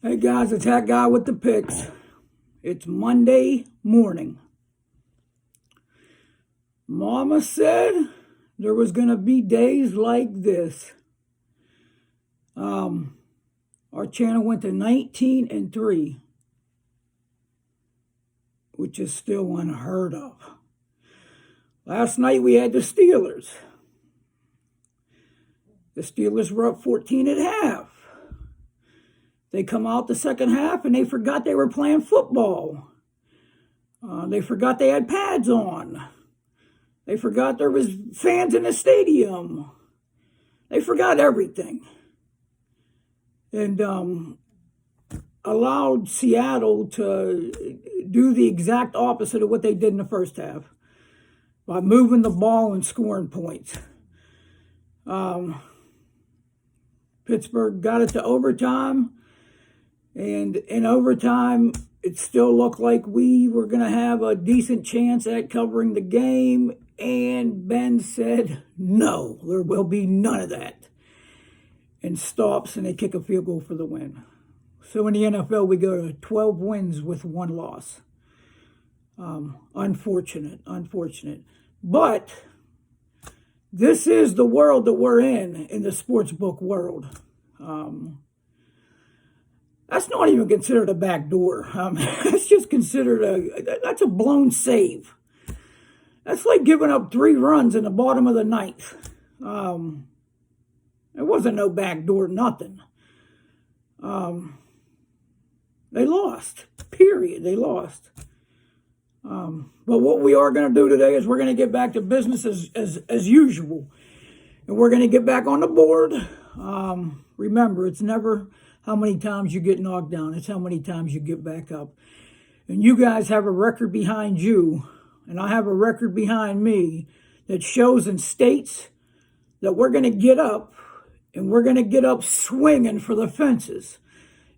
Hey guys, it's that guy with the picks. It's Monday morning. Mama said there was going to be days like this. Our channel went to 19-3, which is still unheard of. Last night we had the Steelers. The Steelers were up 14 at half. They come out the second half and they forgot they were playing football. They forgot they had pads on. They forgot there was fans in the stadium. They forgot everything. And allowed Seattle to do the exact opposite of what they did in the first half by moving the ball and scoring points. Pittsburgh got it to overtime. And in overtime, it still looked like we were going to have a decent chance at covering the game. And Ben said, no, there will be none of that. And stops, and they kick a field goal for the win. So in the NFL, we go to 12 wins with 1 loss. Unfortunate. But this is the world that we're in the sportsbook world. That's not even considered a backdoor. That's just considered that's a blown save. That's like giving up 3 runs in the bottom of the ninth. It wasn't no backdoor, nothing. They lost, period. They lost. But what we are going to do today is we're going to get back to business as usual. And we're going to get back on the board. Remember, it's never how many times you get knocked down. It's how many times you get back up. And you guys have a record behind you, and I have a record behind me that shows and states that we're going to get up, and we're going to get up swinging for the fences.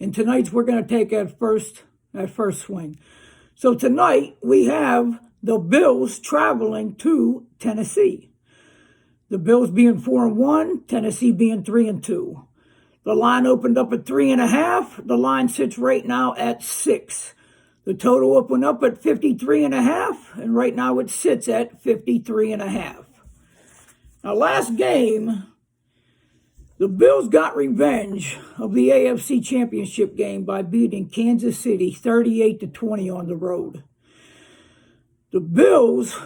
And tonight's we're going to take that first swing. So tonight we have the Bills traveling to Tennessee. The Bills being 4-1, Tennessee being 3-2. The line opened up at 3.5. The line sits right now at 6. The total opened up at 53.5, and right now it sits at 53.5. Now, last game, the Bills got revenge of the AFC Championship game by beating Kansas City 38-20 on the road. The Bills,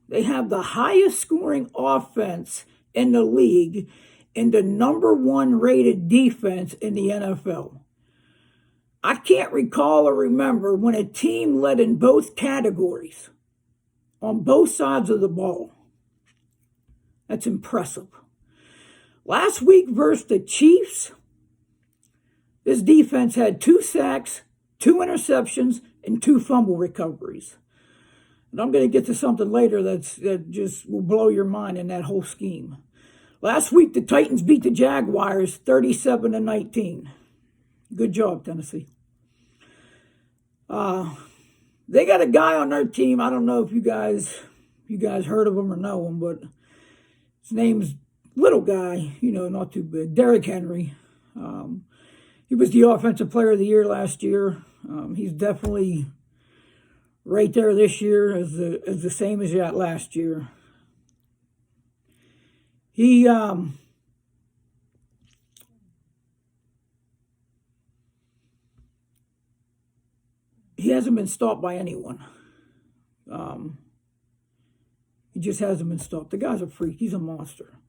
they have the highest scoring offense in the league and the number 1 rated defense in the NFL. I can't recall or remember when a team led in both categories on both sides of the ball. That's impressive. Last week versus the Chiefs, this defense had 2 sacks, 2 interceptions, and 2 fumble recoveries. And I'm going to get to something later that just will blow your mind in that whole scheme. Last week, the Titans beat the Jaguars 37-19. Good job, Tennessee. They got a guy on their team. I don't know if you guys heard of him or know him, but his name's little guy, not too big, Derrick Henry. He was the Offensive Player of the Year last year. He's definitely right there this year as the same as that last year. He hasn't been stopped by anyone. He just hasn't been stopped. The guy's a freak. He's a monster.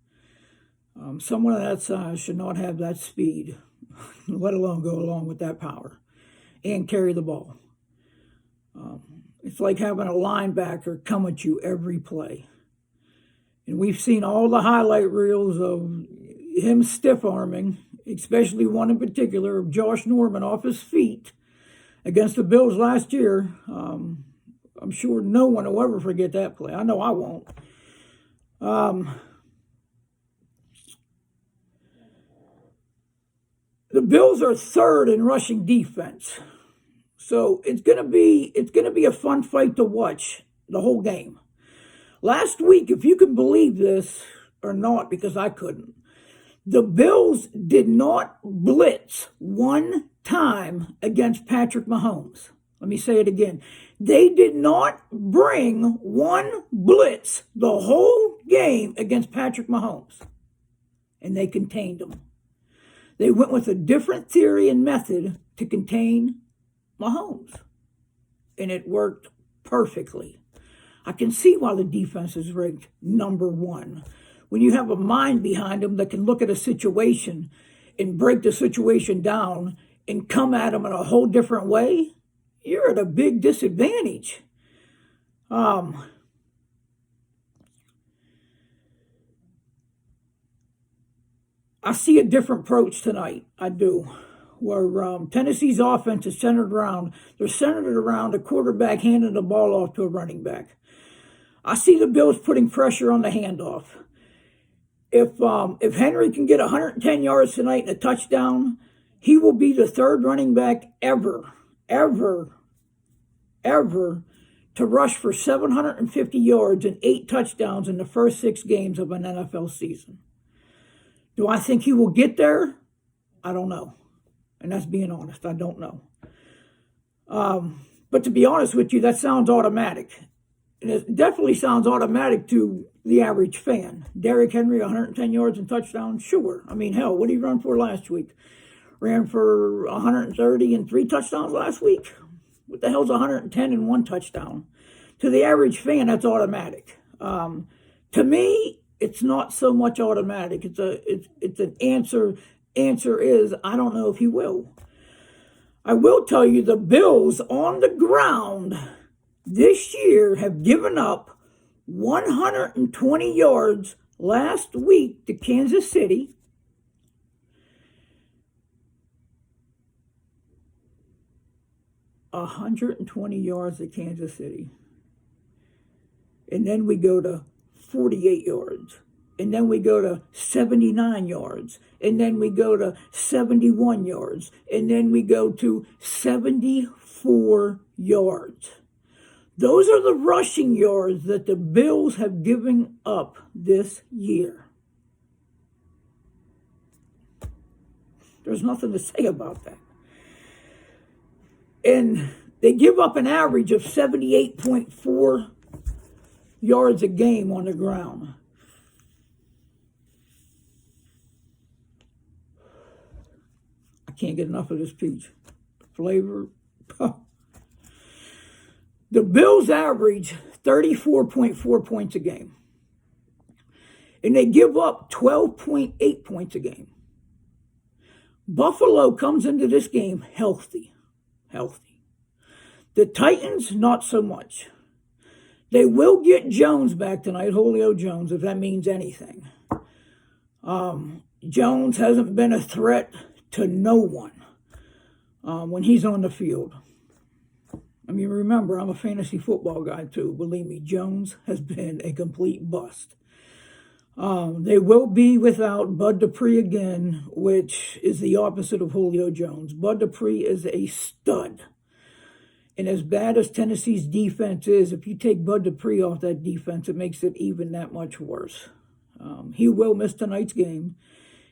Someone of that size should not have that speed, let alone go along with that power and carry the ball. It's like having a linebacker come at you every play. And we've seen all the highlight reels of him stiff-arming, especially one in particular of Josh Norman off his feet against the Bills last year. I'm sure no one will ever forget that play. I know I won't. The Bills are 3rd in rushing defense. So it's gonna be a fun fight to watch the whole game. Last week, if you can believe this or not, because I couldn't, the Bills did not blitz 1 time against Patrick Mahomes. Let me say it again. They did not bring one blitz the whole game against Patrick Mahomes, and they contained him. They went with a different theory and method to contain Mahomes, and it worked perfectly. I can see why the defense is ranked number one. When you have a mind behind them that can look at a situation and break the situation down and come at them in a whole different way, you're at a big disadvantage. I see a different approach tonight. I do. Where Tennessee's offense is centered around a quarterback handing the ball off to a running back. I see the Bills putting pressure on the handoff. If Henry can get 110 yards tonight and a touchdown, he will be the third running back ever to rush for 750 yards and 8 touchdowns in the first 6 games of an NFL season. Do I think he will get there? I don't know. And that's being honest. I don't know. But to be honest with you, that sounds automatic. And it definitely sounds automatic to the average fan. Derrick Henry, 110 yards and touchdowns? Sure. I mean, hell, what did he run for last week? Ran for 130 and 3 touchdowns last week? What the hell's 110 and 1 touchdown? To the average fan, that's automatic. To me, it's not so much automatic. It's an answer. Answer is, I don't know if he will. I will tell you, the Bills on the ground this year have given up 120 yards last week to Kansas City. $120 yards to Kansas City. And then we go to 48 yards. And then we go to 79 yards. And then we go to 71 yards. And then we go to 74 yards. Those are the rushing yards that the Bills have given up this year. There's nothing to say about that. And they give up an average of 78.4 yards a game on the ground. I can't get enough of this peach flavor. The Bills average 34.4 points a game. And they give up 12.8 points a game. Buffalo comes into this game healthy. The Titans, not so much. They will get Jones back tonight, Julio Jones, if that means anything. Jones hasn't been a threat to no one when he's on the field. I mean, remember, I'm a fantasy football guy too. Believe me, Jones has been a complete bust. They will be without Bud Dupree again, which is the opposite of Julio Jones. Bud Dupree is a stud. And as bad as Tennessee's defense is, if you take Bud Dupree off that defense, it makes it even that much worse. He will miss tonight's game.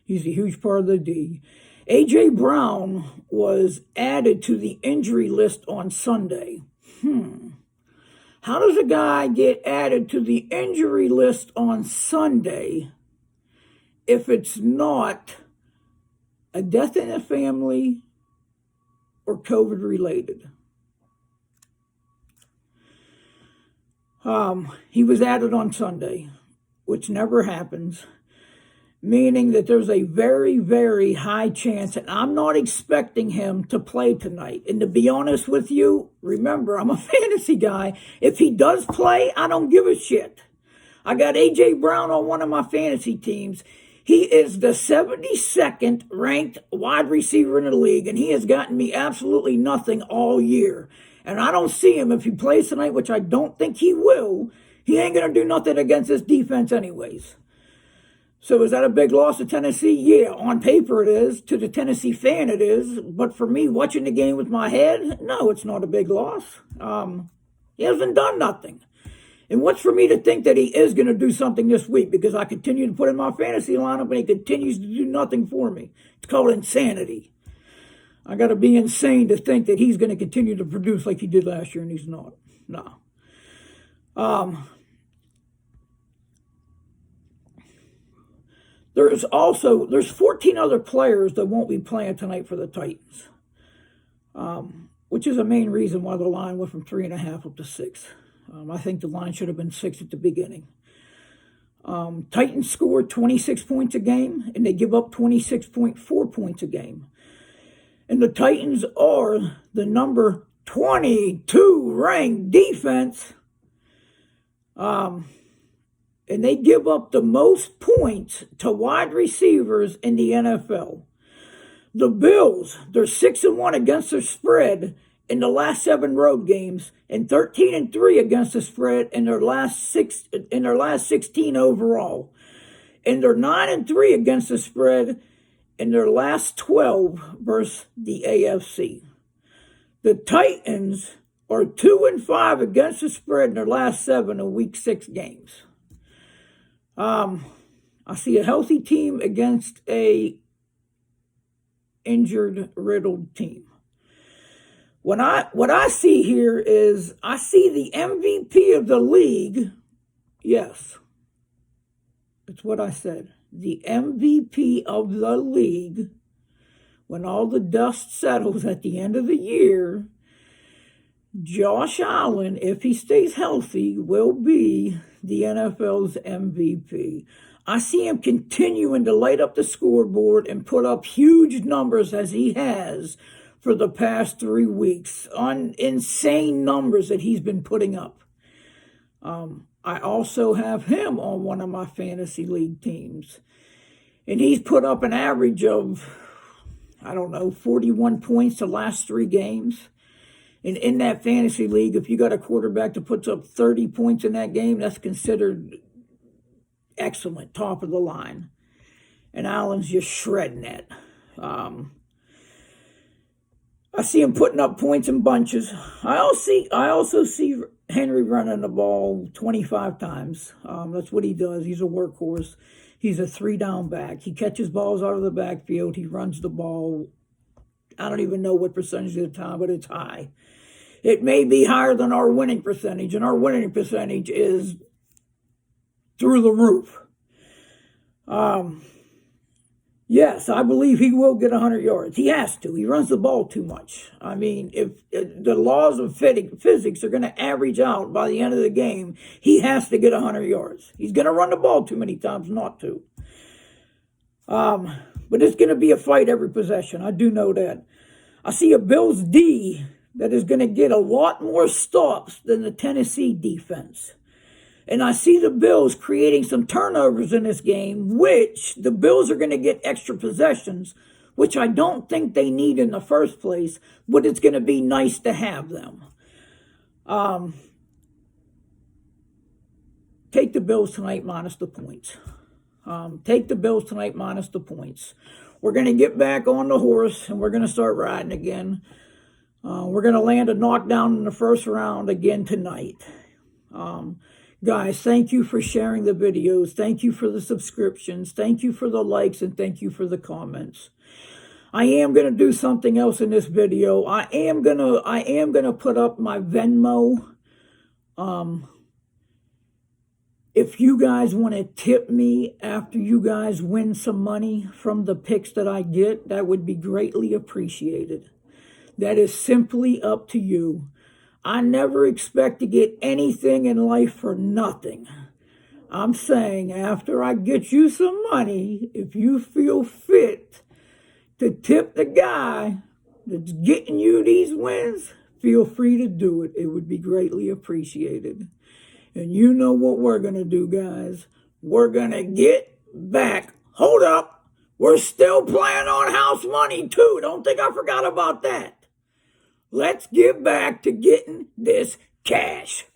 He's a huge part of the D. A.J. Brown was added to the injury list on Sunday. How does a guy get added to the injury list on Sunday if it's not a death in the family or COVID related? He was added on Sunday, which never happens, meaning that there's a very, very high chance, and I'm not expecting him to play tonight. And to be honest with you, remember, I'm a fantasy guy. If he does play, I don't give a shit. I got A.J. Brown on one of my fantasy teams. He is the 72nd ranked wide receiver in the league, and he has gotten me absolutely nothing all year. And I don't see him, if he plays tonight, which I don't think he will, he ain't going to do nothing against this defense anyways. So is that a big loss to Tennessee? Yeah, on paper it is. To the Tennessee fan it is. But for me, watching the game with my head, no, it's not a big loss. He hasn't done nothing. And what's for me to think that he is going to do something this week? Because I continue to put in my fantasy lineup and he continues to do nothing for me. It's called insanity. I got to be insane to think that he's going to continue to produce like he did last year, and he's not. No. There's 14 other players that won't be playing tonight for the Titans, which is a main reason why the line went from 3.5 up to 6. I think the line should have been 6 at the beginning. Titans score 26 points a game, and they give up 26.4 points a game. And the Titans are the number 22 ranked defense. And they give up the most points to wide receivers in the NFL. The Bills, they're 6-1 against the spread in the last 7 road games, and 13-3 against the spread in their last 16 overall. And they're 9-3 against the spread in their last 12 versus the AFC. The Titans are 2-5 against the spread in their last 7 of Week 6 games. I see a healthy team against a injured, riddled team. What I see here is I see the MVP of the league. Yes, that's what I said. The MVP of the league, when all the dust settles at the end of the year, Josh Allen, if he stays healthy, will be the NFL's MVP. I see him continuing to light up the scoreboard and put up huge numbers as he has for the past 3 weeks. On insane numbers that he's been putting up. I also have him on one of my fantasy league teams. And he's put up an average of, 41 points the last 3 games. And in that fantasy league, if you got a quarterback that puts up 30 points in that game, that's considered excellent, top of the line. And Allen's just shredding it. I see him putting up points in bunches. I also see Henry running the ball 25 times. That's what he does. He's a workhorse. He's a 3-down back. He catches balls out of the backfield. He runs the ball. I don't even know what percentage of the time, but it's high. It may be higher than our winning percentage, and our winning percentage is through the roof. Yes, I believe he will get 100 yards. He has to. He runs the ball too much. I mean, if the laws of physics are going to average out by the end of the game, he has to get 100 yards. He's going to run the ball too many times not to. But it's going to be a fight every possession. I do know that. I see a Bills D that is going to get a lot more stops than the Tennessee defense. And I see the Bills creating some turnovers in this game, which the Bills are going to get extra possessions, which I don't think they need in the first place, but it's going to be nice to have them. Take the Bills tonight minus the points. Take the Bills tonight minus the points. We're going to get back on the horse, and we're going to start riding again. We're going to land a knockdown in the first round again tonight. Guys, thank you for sharing the videos. Thank you for the subscriptions. Thank you for the likes, and thank you for the comments. I am going to do something else in this video. I am going to put up my Venmo. If you guys want to tip me after you guys win some money from the picks that I get, that would be greatly appreciated. That is simply up to you. I never expect to get anything in life for nothing. I'm saying after I get you some money, if you feel fit to tip the guy that's getting you these wins, feel free to do it. It would be greatly appreciated. And you know what we're going to do, guys. We're going to get back. Hold up. We're still playing on house money, too. Don't think I forgot about that. Let's get back to getting this cash.